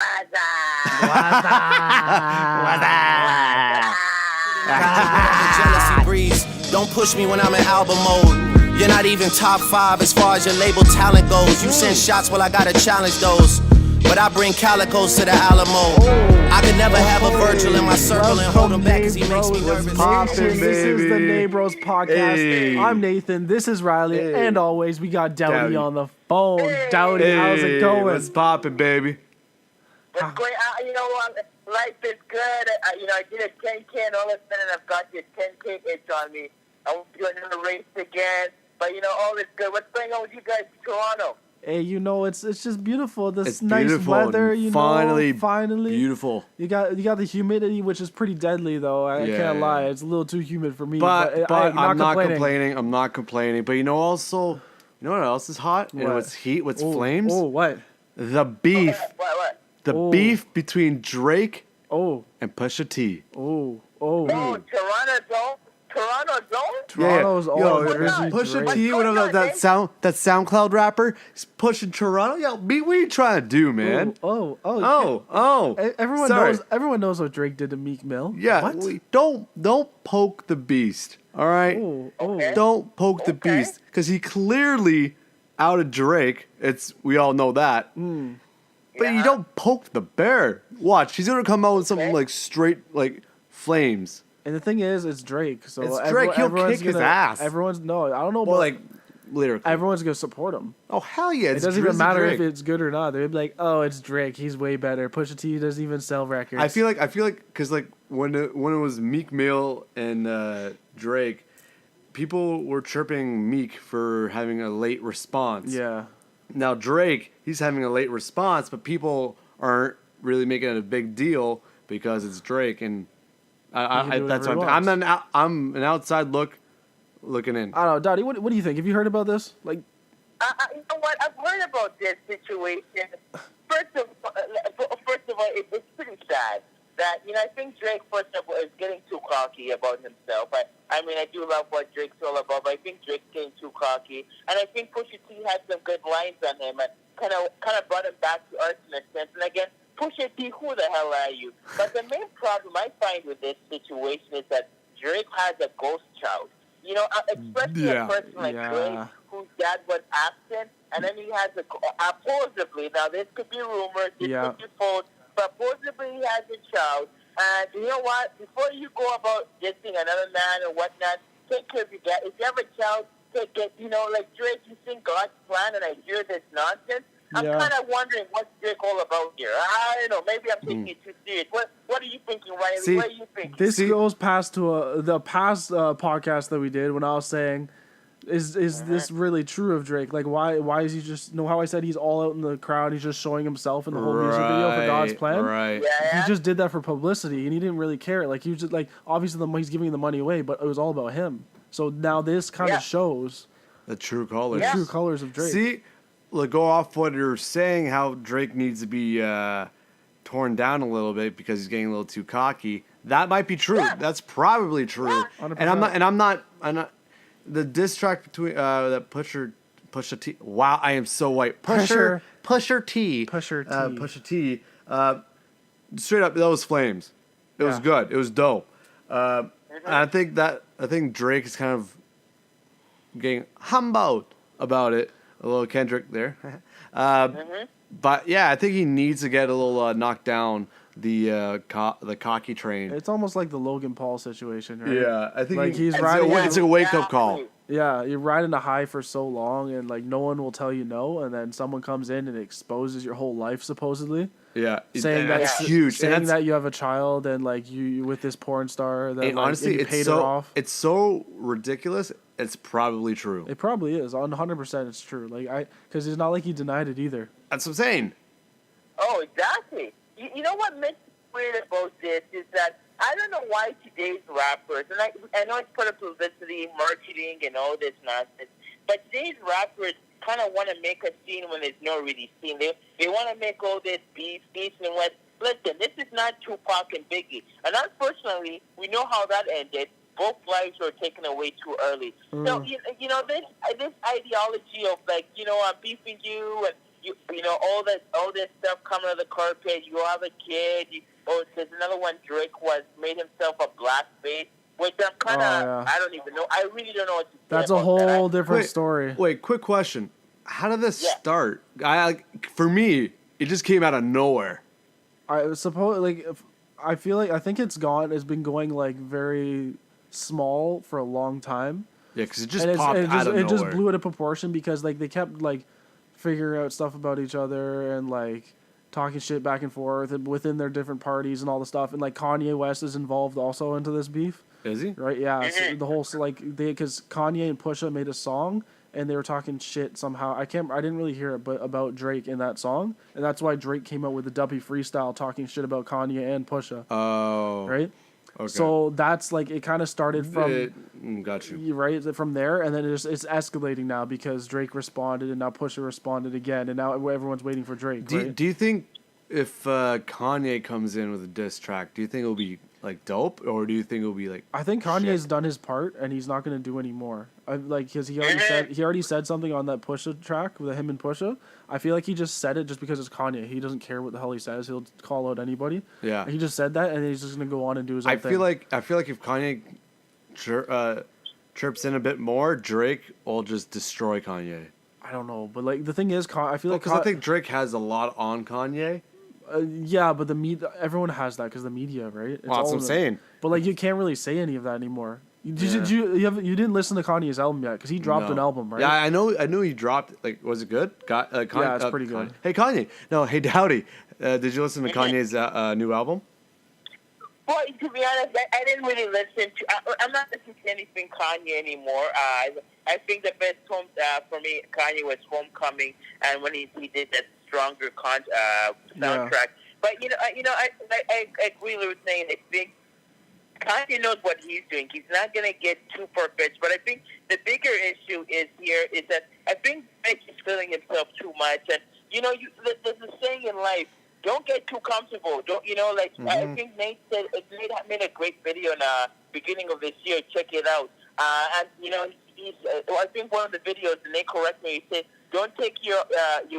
What's Jealousy breeze. Don't push me when I'm in album mode. You're not even top 5 as far as your label talent goes. You send shots, well I gotta challenge those. But I bring calicos to the Alamo. I could never have a Virgil in my circle and hold him back cause he makes me nervous. This is the Neighbros podcast. Hey. I'm Nathan. This is Riley. Hey. And always, we got Daudi Daudi. on the phone. Daudi, how's it going? What's poppin', baby? It's great. You know what? Life is good. I did a 10K and all of a sudden I've got this 10K itch on me. I want to do another race again. But, all is good. What's going on with you guys in Toronto? Hey, it's just beautiful. This It's nice beautiful. weather, Finally beautiful. You got the humidity, which is pretty deadly though. I can't lie. It's a little too humid for me. But I'm not complaining. complaining. I'm not complaining. But you know what else is hot? What? And what's heat? What's flames? Oh, what? The beef. What? The beef between Drake Oh, and Pusha T. oh. Toronto Zone? Toronto's all Yo, Drizzy Pusha Drake. T, whatever that SoundCloud rapper, is pushing Toronto. Yo, what are you trying to do, man? Oh. Everyone Sorry. knows what Drake did to Meek Mill. Yeah, What? don't poke the beast. All right, Oh. don't poke the beast because he clearly outed Drake. We all know that. But you don't poke the bear. Watch, he's gonna come out with something like straight like flames. And the thing is, it's Drake. So It's Drake. He'll everyone's kick his gonna- ass. I don't know. Well, But like lyrically. everyone's gonna support him. Oh hell yeah! It doesn't even matter if it's good or not. They'd be like, "Oh, it's Drake. He's way better." Pusha T doesn't even sell records. I feel like because like when it was Meek Mill and Drake, people were chirping Meek for having a late response. Yeah. Now Drake, he's having a late response, but people aren't really making it a big deal because it's Drake, and that's whatever what he I'm an outside looking in. I don't know, Dottie. What do you think? Have you heard about this? Like, You know what? I've heard about this situation. First of all, it's pretty sad that, I think Drake, first of all, is getting too cocky about himself. I do love what Drake's all about, but I think Drake's getting too cocky. And I think Pusha T had some good lines on him and kind of brought him back to earth in a sense. And again, Pusha T, who the hell are you? But the main problem I find with this situation is that Drake has a ghost child. Especially a person like Drake, whose dad was absent, and then he has supposedly, now this could be rumors, this could be false, but supposedly he has a child. And you know what? Before you go about dissing another man or whatnot, take care of your dad. If you have a child, take it. Like Drake, you think God's plan, and I hear this nonsense. I'm kind of wondering what's Drake all about here. I don't know. Maybe I'm taking it too serious. What are you thinking, Riley? What are you thinking? this goes past to the past podcast that we did when I was saying, is this really true of Drake? Like, why is he just? How I said he's all out in the crowd. He's just showing himself in the whole music video for God's plan. Right. Yeah. He just did that for publicity, and he didn't really care. Like, he was just like, obviously he's giving the money away, but it was all about him. So now this kind of shows The true colors. the true colors of Drake. See, look, go off what you're saying, how Drake needs to be torn down a little bit because he's getting a little too cocky. That might be true. Yeah. That's probably true. Yeah. And I'm not the diss track between that Pusha T. Wow, I am so white. Pusher T. Pusha T. Straight up, that was flames. It was good. It was dope. And I think Drake is kind of getting humbled about it. A little Kendrick there. But yeah, I think he needs to get a little knocked down the cocky train. It's almost like the Logan Paul situation, right? Yeah, I think Like, he's it's riding- it's a wake up call. Yeah, you're riding a high for so long, and like no one will tell you no, and then someone comes in and exposes your whole life supposedly, Yeah, saying and that's huge. saying And that you have a child and like you with this porn star that and like, honestly, and you it's paid her off. it's so ridiculous. It's probably true. It probably is 100%. It's true. Like because it's not like he denied it either. That's what I'm saying. Oh, exactly. You know what makes me weird about this is that I don't know why today's rappers, and I know it's part of publicity, marketing, and all this nonsense, but today's rappers kind of want to make a scene when there's no really scene. They want to make all this beef, east and west. Listen, this is not Tupac and Biggie. And unfortunately, we know how that ended. Both lives were taken away too early. So, this ideology of, like, I'm beefing you and you know all this stuff coming out of the carpet. You have a kid. There's another one. Drake made himself a blackface, which I'm kind of I don't even know. I really don't know what to say. That's a whole different story. Wait, quick question. How did this start? For me, it just came out of nowhere. I suppose I think it's been going like very small for a long time. Yeah, because it just popped out of nowhere. It just blew out of proportion because like they kept like figuring out stuff about each other and like talking shit back and forth and within their different parties and all the stuff. And like Kanye West is involved also into this beef. Is he? Right? Yeah. So the whole because Kanye and Pusha made a song and they were talking shit somehow. I didn't really hear it, but about Drake in that song, and that's why Drake came out with the Duppy freestyle talking shit about Kanye and Pusha. Oh. Right. Okay. So that's like it kind of started from. Got you. Right from there, and then it's escalating now because Drake responded, and now Pusha responded again, and now everyone's waiting for Drake. Do you think if Kanye comes in with a diss track, do you think it'll be like dope, or do you think it'll be like? I think Kanye's done his part, and he's not going to do any more. Because he already said something on that Pusha track with him and Pusha. I feel like he just said it just because it's Kanye. He doesn't care what the hell he says. He'll call out anybody. Yeah. He just said that, and he's just going to go on and do his own thing. I feel like if Kanye chirps in a bit more, Drake will just destroy Kanye. I don't know, but like the thing is, I feel like because I think Drake has a lot on Kanye. Yeah, but everyone has that because the media, right? It's well, that's what I'm saying. But like, you can't really say any of that anymore. You didn't listen to Kanye's album yet because he dropped an album, right? Yeah, I knew he dropped. Like, was it good? Yeah, it's pretty good. Hey Kanye, no, hey Daudi, did you listen to Kanye's new album? Well, to be honest, I didn't really listen to. I'm not listening to anything Kanye anymore. I think the best home for me, Kanye, was Homecoming, and when he did that stronger soundtrack. Yeah. But I agree with saying I think Kanye knows what he's doing. He's not going to get too far-fetched. But I think the bigger issue is that I think Drake is feeling himself too much. And there's a saying in life. Don't get too comfortable. I think Nate made a great video in the beginning of this year. Check it out. I think one of the videos, and Nate correct me, he said, don't take your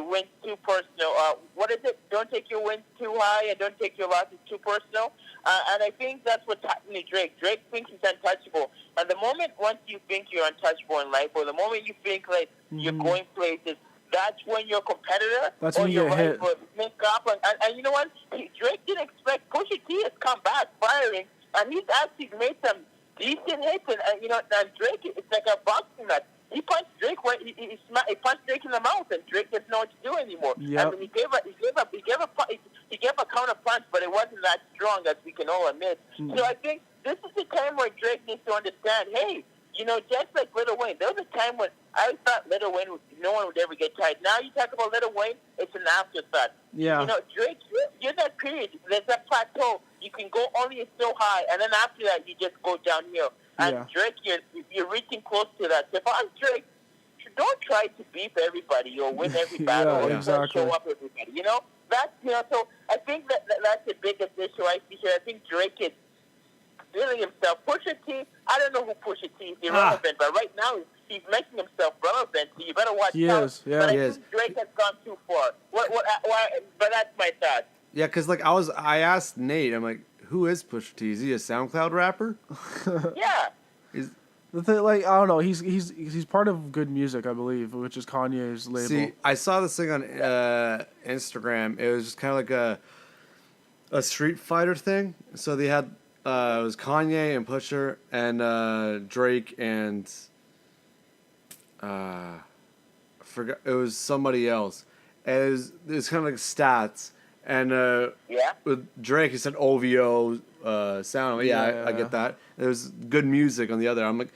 wins too personal. What is it? Don't take your wins too high, and don't take your losses too personal. And I think that's what's happening to Drake. Drake thinks he's untouchable. And the moment once you think you're untouchable in life, or the moment you think like you're going places, that's when your competitor that's when you get hit. Make up. And you know what? Drake didn't expect Pusha T has come back firing, and he's actually made some decent hits. And Drake, it's like a boxing match. He punched Drake. He punched Drake in the mouth, and Drake doesn't know what to do anymore. Yep. I mean, he gave a counter punch, but it wasn't that strong, as we can all admit. So I think this is the time where Drake needs to understand. Hey, just like Lil Wayne, there was a time when I thought Lil Wayne, no one would ever get tired. Now you talk about Lil Wayne, it's an afterthought. Yeah. Drake, you're that period. There's that plateau. You can go only so high, and then after that, you just go downhill. And Drake, you're reaching close to that. So if I'm Drake, don't try to beat everybody or win every battle or show up everybody. So I think that's the biggest issue I see here. I think Drake is feeling himself. Pusha T, I don't know who Pusha T is irrelevant, but right now he's making himself relevant. So you better watch out. But I think Drake has gone too far. Why, but that's my thought. Yeah, because I asked Nate, I'm like, who is Pusha T? Is he a SoundCloud rapper? Yeah. The thing, I don't know. He's part of Good Music, I believe, which is Kanye's label. See, I saw this thing on Instagram. It was just kind of like a Street Fighter thing. So they had it was Kanye and Pusha and Drake and I forgot. It was somebody else. And it was kind of like stats. And with Drake, he said OVO sound. I get that. There was Good Music on the other. I'm like,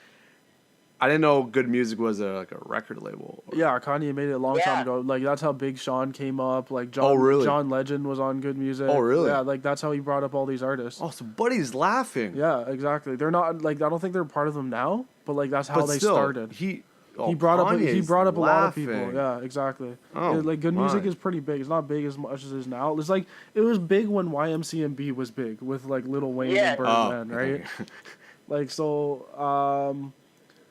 I didn't know Good Music was a record label. Yeah, Kanye made it a long time ago. Like, that's how Big Sean came up. Like, John Legend was on Good Music. Oh, really? Yeah, like, that's how he brought up all these artists. Oh, so Buddy's laughing. Yeah, exactly. They're not, like, I don't think they're part of them now, but, like, that's how they started. He brought up a lot of people. Yeah, exactly. Oh, Good Music is pretty big. It's not big as much as it is now. It's like it was big when YMCMB was big with like Lil Wayne and Birdman, right? Like so.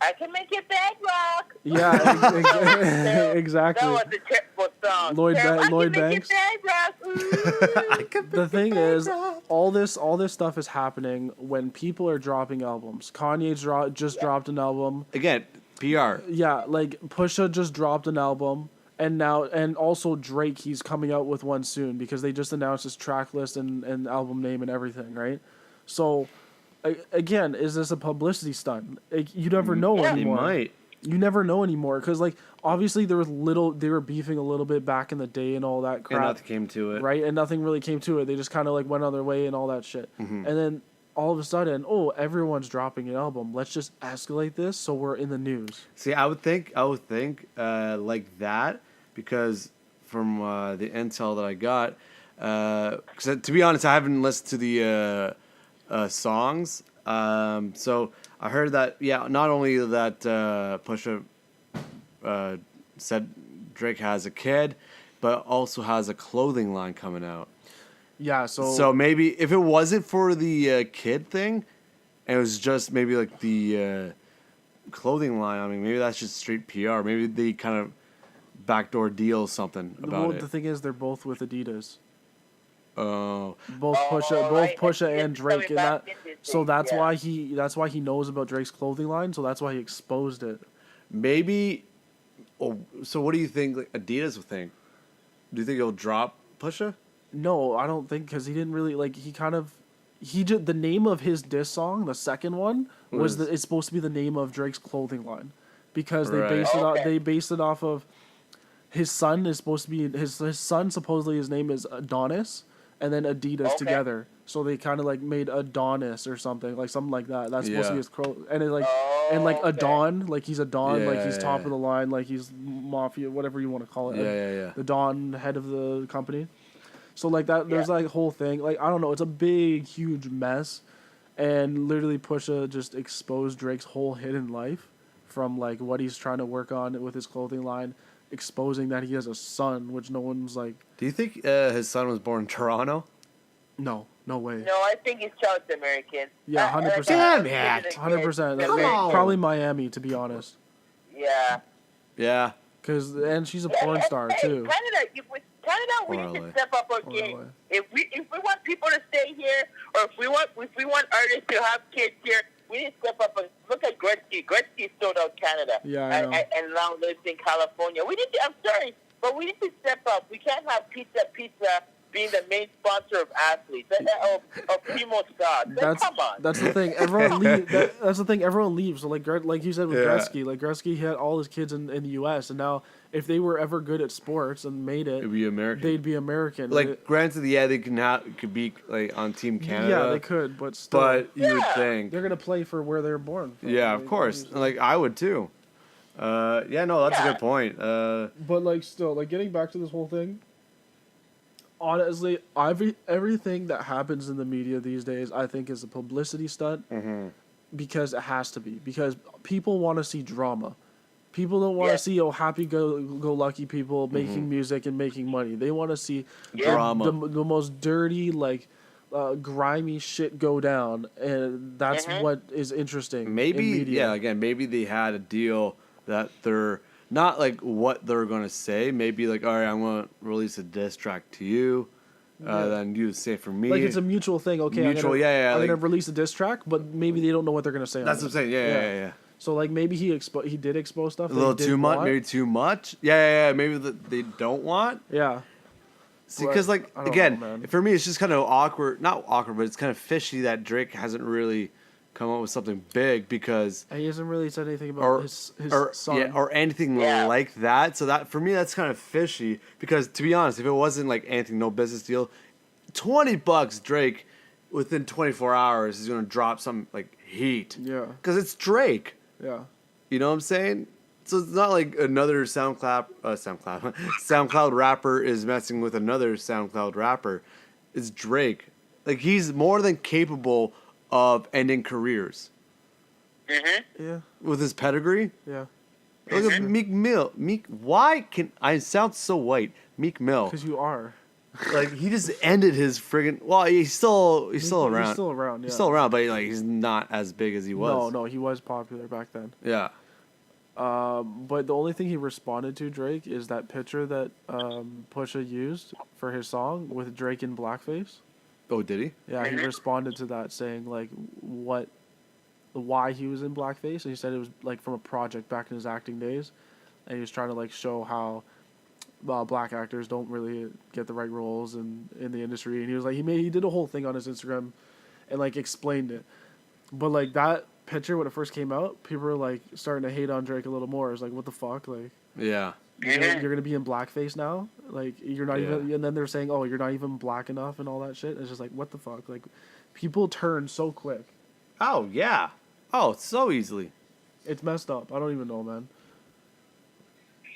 I can make it bad rock. Yeah, exactly. That was song. Lloyd Lloyd Banks. The thing is, all this stuff is happening when people are dropping albums. Kanye just dropped an album. Again, PR. Yeah, like Pusha just dropped an album, and also Drake, he's coming out with one soon because they just announced his track list and album name and everything, right? So, again, is this a publicity stunt? You never know anymore. He might. You never know anymore because, like, obviously they were beefing a little bit back in the day and all that crap. And nothing came to it. Right, and nothing really came to it. They just kind of like went on their way and all that shit. And then all of a sudden, everyone's dropping an album. Let's just escalate this so we're in the news. See, I would think like that because from the intel that I got, because to be honest, I haven't listened to the songs. So I heard that, not only that Pusha said Drake has a kid, but also has a clothing line coming out. Yeah, So maybe if it wasn't for the kid thing, and it was just maybe like the clothing line, I mean, maybe that's just straight PR. Maybe they kind of backdoor deal something about it. The thing is, they're both with Adidas. Oh. Both Pusha and Drake, and that. So that's yeah. why he knows about Drake's clothing line. So that's why he exposed it. Maybe. Oh, so what do you think like, Adidas will think? Do you think he'll drop Pusha? No, I don't think because he didn't really like. The name of his diss song, the second one, it's supposed to be the name of Drake's clothing line, because they based it off of his son is supposed to be his son supposedly his name is Adonis, and then Adidas together. So they kind of like made Adonis or something like that. That's supposed to be his and it like Adon, like he's a Don, like he's top of the line, like he's mafia, whatever you want to call it. The Don, head of the company. So like that, there's like whole thing. Like I don't know, it's a big, huge mess, and literally Pusha just exposed Drake's whole hidden life, from like what he's trying to work on with his clothing line, exposing that he has a son, which no one's like. Do you think his son was born in Toronto? No way. No, I think he's South American. Yeah, 100%. Damn it. 100%. Probably Miami, to be honest. Yeah. Yeah. And she's a porn star too. Canada, we need to step up our game. If we want people to stay here, or if we want artists to have kids here, we need to step up and look at Gretzky. Gretzky sold out Canada. Yeah, I know. And now lives in California. I'm sorry, but we need to step up. We can't have Pizza being the main sponsor of athletes of Primo stars. Come on. That's the thing. Everyone that's the thing. Everyone leaves. So like you said with Gretzky, like Gretzky had all his kids in the U.S. and now if they were ever good at sports and made it, they'd be American. Like granted, they could be like on Team Canada. Yeah, they could, but still. But you would think they're gonna play for where they're born from. Yeah, of course. Like I would too. That's a good point. But like still, like getting back to this whole thing. Honestly, everything that happens in the media these days, I think, is a publicity stunt. Because it has to be. Because people want to see drama. People don't want to see happy-go-lucky people making music and making money. They want to see drama. The most dirty, like, grimy shit go down, and that's what is interesting. Maybe, in media. again, maybe they had a deal that they're not like what they're gonna say. Maybe like, all right, I'm gonna release a diss track to you, then you say for me. Like it's a mutual thing. Okay, I'm gonna release a diss track, but maybe they don't know what they're gonna say. That's what I'm saying. Yeah. So like maybe he did expose stuff. A little too much, maybe too much. Yeah. Maybe they don't want. Yeah. See, because like again, for me, it's just kind of awkward. Not awkward, but it's kind of fishy that Drake hasn't really come up with something big because he hasn't really said anything about his son or anything like that. So that for me, that's kind of fishy because to be honest, if it wasn't like anything, no business deal, $20 Drake within 24 hours is gonna drop some like heat. Yeah, because it's Drake. Yeah, you know what I'm saying. So it's not like another SoundCloud rapper is messing with another SoundCloud rapper. It's Drake. Like he's more than capable of ending careers. Yeah. With his pedigree. Yeah. Look at Meek Mill. Why can I sound so white? Meek Mill. Because you are. Like he just ended his friggin'. Well, he's still around. He's still around. Yeah. He's still around, but like he's not as big as he was. No, he was popular back then. Yeah. But the only thing he responded to Drake is that picture that Pusha used for his song with Drake in blackface. Oh, did he? Yeah, he responded to that saying like why he was in blackface, and he said it was like from a project back in his acting days, and he was trying to like show how black actors don't really get the right roles in the industry, and he was like he did a whole thing on his Instagram, and like explained it, but like that picture when it first came out, people were like starting to hate on Drake a little more. It's like, what the fuck, like Yeah. you're gonna be in blackface now, like you're not even, and then they're saying, oh, you're not even black enough and all that shit. It's just like, what the fuck, like people turn so quick. Oh yeah. Oh, so easily. It's messed up. I don't even know, man.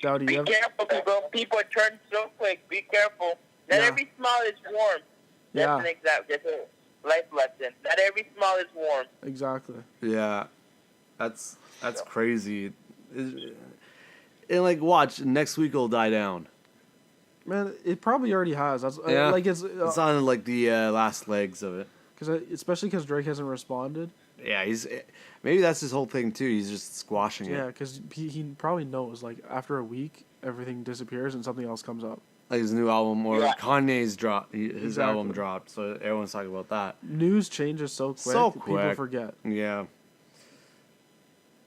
Daudi, Be careful, people. People turn so quick. Be careful. Not every smile is warm. That's that's a life lesson. Not every smile is warm. Exactly. Yeah, that's crazy. And like, watch, next week it'll die down. Man, it probably already has. That's like it's on like the last legs of it. Especially because Drake hasn't responded. Yeah, maybe that's his whole thing too. He's just squashing it. Yeah, because he probably knows like after a week everything disappears and something else comes up. Like his new album or Kanye's dropped. His album dropped, so everyone's talking about that. News changes so quick. People forget. Yeah.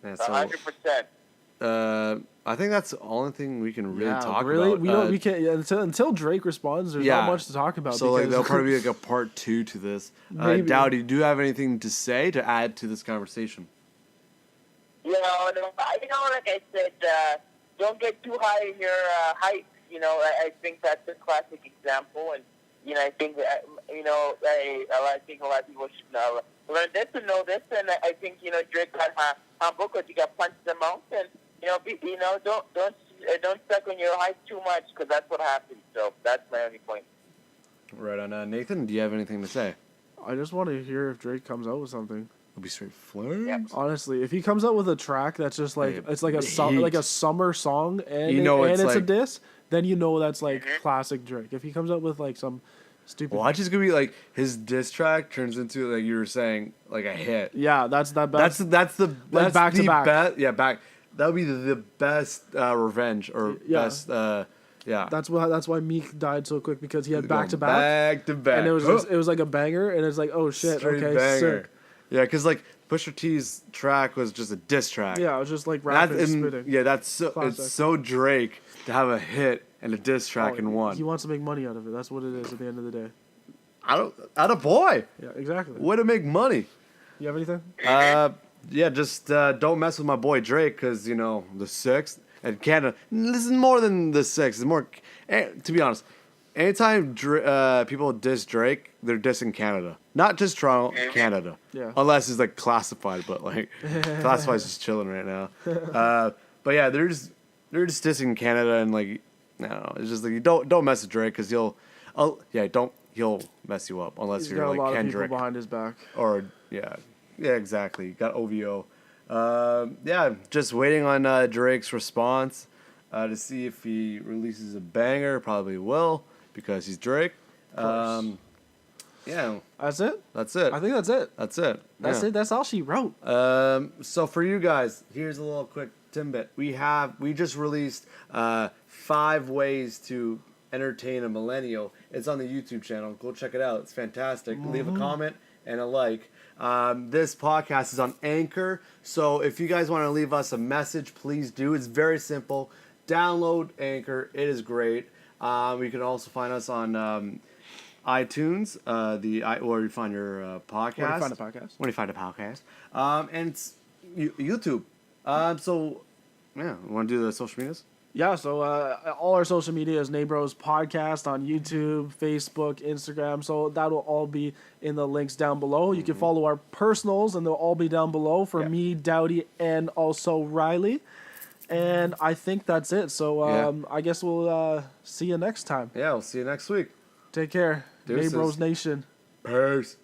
100%. I think that's the only thing we can really talk really? about. We can't until Drake responds. There's not much to talk about. So like there'll probably be like a part 2 to this. Daudi, do you have anything to say to add to this conversation? No, like I said, don't get too high in your hype. I think that's a classic example, and I think I think a lot of people should learn this and know this, and I think Drake got humble because he got punched in the mouth, and don't suck on your hype too much because that's what happens. So that's my only point. Right on. Nathan, do you have anything to say? I just want to hear if Drake comes out with something. It'll be straight flames. Yep. Honestly, if he comes out with a track that's just like it's like a summer song and it's like, a diss, then that's like classic Drake. If he comes out with like some stupid, watch is gonna be like his diss track turns into like you were saying like a hit. Yeah, that's the back to back. Yeah, back. That would be the best revenge or best. Yeah. That's why Meek died so quick because he had back to back, and it was like a banger, and it's like, oh shit, straight okay, banger. sick. Yeah, because like Pusha T's track was just a diss track. Yeah, it was just like rapping and spitting. Yeah, it's so Drake to have a hit and a diss track in one. He wants to make money out of it. That's what it is at the end of the day. Out of boy. Yeah, exactly. Way to make money. You have anything? Yeah, just don't mess with my boy Drake because the 6th and Canada. This is more than the 6th. It's more, to be honest. Anytime people diss Drake, they're dissing Canada, not just Toronto, Canada. Yeah. Unless it's like classified, but like classified's just chilling right now. But yeah, they're just dissing Canada and like no, it's just like you don't mess with Drake because he'll mess you up unless He's you're got like a lot Kendrick of people behind his back. or yeah exactly. Got OVO. Just waiting on Drake's response to see if he releases a banger. Probably will. Because he's Drake. Yeah. That's it? That's it. I think that's it. That's it. That's it. That's all she wrote. So for you guys, here's a little quick tidbit. We just released 5 ways to entertain a millennial. It's on the YouTube channel. Go check it out. It's fantastic. Leave a comment and a like. This podcast is on Anchor. So if you guys want to leave us a message, please do. It's very simple. Download Anchor. It is great. You can also find us on iTunes, where you find your podcast. Where do you find a podcast? Where do you find a podcast? And it's YouTube. So, yeah, want to do the social medias? Yeah, so all our social media is Neighbros Podcast on YouTube, Facebook, Instagram. So that'll all be in the links down below. You can follow our personals, and they'll all be down below for me, Daudi, and also Riley. And I think that's it. So I guess we'll see you next time. Yeah, we'll see you next week. Take care. Deuces. Neighbros Nation. Peace.